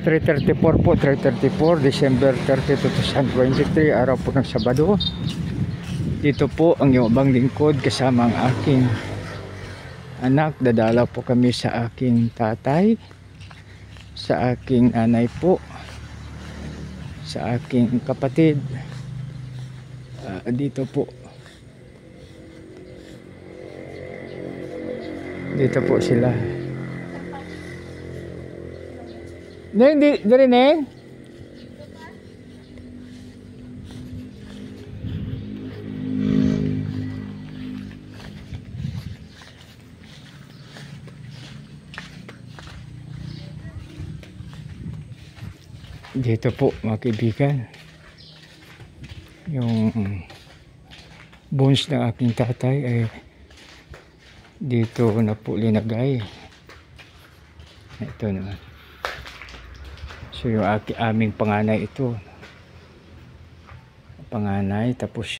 3:34 po, 3:34, December 30, 2023, araw po ng Sabado. Dito po ang iyong abang lingkod kasama ang aking anak. Dadalaw po kami sa aking tatay, sa aking nanay po, sa aking kapatid. Dito po. Dito po sila. Neng, dari Neng? Dito po mga kaibigan, yung bones ng aking tatay ay dito na po linagay. Ito naman. So yung aming panganay ito. Panganay, tapos